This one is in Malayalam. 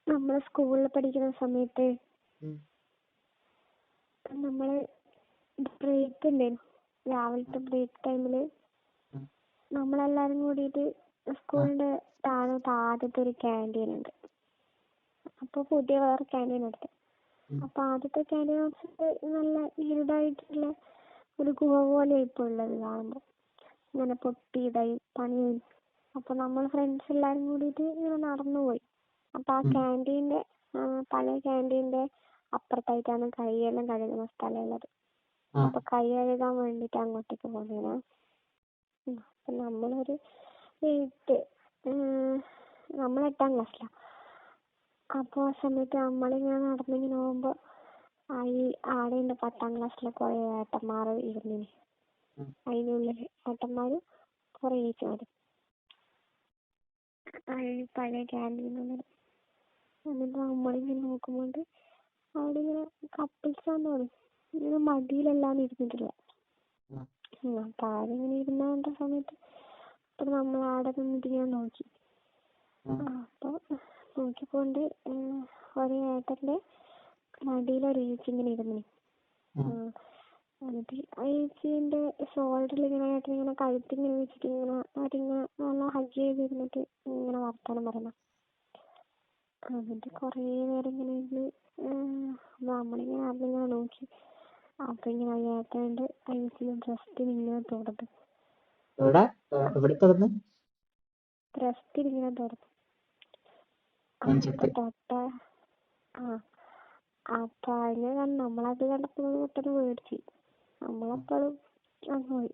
നമ്മള് സ്കൂളിൽ പഠിക്കുന്ന സമയത്ത് ഉം. നമ്മള് ബ്രേക്ക് ഉണ്ടായിരുന്നു. രാവിലത്തെ ബ്രേക്ക് ടൈമില് ഉം. നമ്മളെല്ലാരും കൂടിയിട്ട് ആ. സ്കൂളിന്റെ ആദ്യത്തെ ഒരു ക്യാൻറ്റീൻ ഉണ്ട്. അപ്പൊ പുതിയ വേറെ ക്യാൻറ്റീൻ എടുത്തു. ഉം. അപ്പൊ ആദ്യത്തെ ക്യാൻറ്റീൻ നല്ല ഇരുടായിട്ടുള്ള ഒരു ഗുഹ പോലെ ഇപ്പൊ ഉള്ളത് കാണുമ്പോ. ഇങ്ങനെ പൊട്ടി ഇതായി പണിയായി. അപ്പൊ നമ്മൾ ഫ്രണ്ട്സ് എല്ലാരും കൂടിയിട്ട് ഇങ്ങനെ നടന്നു പോയി. അപ്പൊ ആ ഉം. ക്യാൻറ്റീന്റെ പഴയ ക്യാൻറ്റീന്റെ അപ്പുറത്തായിട്ടാണ് കൈയെല്ലാം കഴുകുന്ന സ്ഥലം ഉള്ളത്. ആ. അപ്പൊ കൈ കഴുകാൻ വേണ്ടിട്ട് അങ്ങോട്ടേക്ക് പോകുന്നതിനാ. അപ്പൊ നമ്മളൊരു 8 നമ്മൾ 8ാം ക്ലാസ്സിലാ. അപ്പൊ ആ സമയത്ത് നമ്മളിങ്ങനെ നടന്നിങ്ങനെ പോകുമ്പോ ആടെ ഉണ്ട് 10ാം ക്ലാസ്സിലെ കുറെ ഏട്ടന്മാര് ഇരുന്നിന്. ഉം. അതിനുള്ളിൽ ഏട്ടന്മാരും കുറെ ചേച്ചിമാരും പഴയ ക്യാൻറ്റീനുള്ളിൽ. എന്നിട്ട് നമ്മളിങ്ങനെ നോക്കുമ്പോണ്ട് അവിടെ ഇങ്ങനെ കപ്പിൾസാന്ന് തോന്നി. ഇങ്ങനെ മടിയിലെല്ലാം ഇരുന്നിട്ടില്ല. ഉം. അപ്പൊ ആരിങ്ങനെ ഇരുന്ന സമയത്ത് അപ്പൊ നമ്മൾ ആടെ നിന്നിട്ട് ഞാൻ നോക്കി. ഉം. അപ്പൊ നോക്കിക്കൊണ്ട് ഒരു ഏട്ടന്റെ മടിയിലൊരു ചേച്ചി ഇങ്ങനെ ഇരുന്നു. ഉം. എന്നിട്ട് ആ ചേച്ചീന്റെ ഷോൾഡറിൽ ഇങ്ങനെ ഇങ്ങനെ കഴുത്തിങ്ങനെ വെച്ചിട്ട് ഇങ്ങനെ അവരിങ്ങനെ നല്ല ഹഗ് ചെയ്തിരുന്നിട്ട് ഇങ്ങനെ വർത്താനം പറയണം. എന്നിട്ട് കൊറേ നേരം ഇങ്ങനെ ഇരുന്ന് നമ്മളിങ്ങനെ അതിങ്ങനെ നോക്കി. അപ്പൊ ഇങ്ങനെ ഏട്ടന്റെ ചേച്ചിയുടെ ബ്രസ്റ്റിൽ ഇങ്ങനെ തൊടുന്നു. എവിടെ തുറന്ന് ബ്രസ്റ്റിൽ ഇങ്ങനെ തൊടുന്നു. അപ്പൊ നെഞ്ചത്ത്? തൊട്ട അപ്പൊ അതിനെ നമ്മളത് കണ്ടപ്പോ പെട്ടെന്ന് മേടിച്ചു. നമ്മളപ്പോഴും അങ്ങ് പോയി.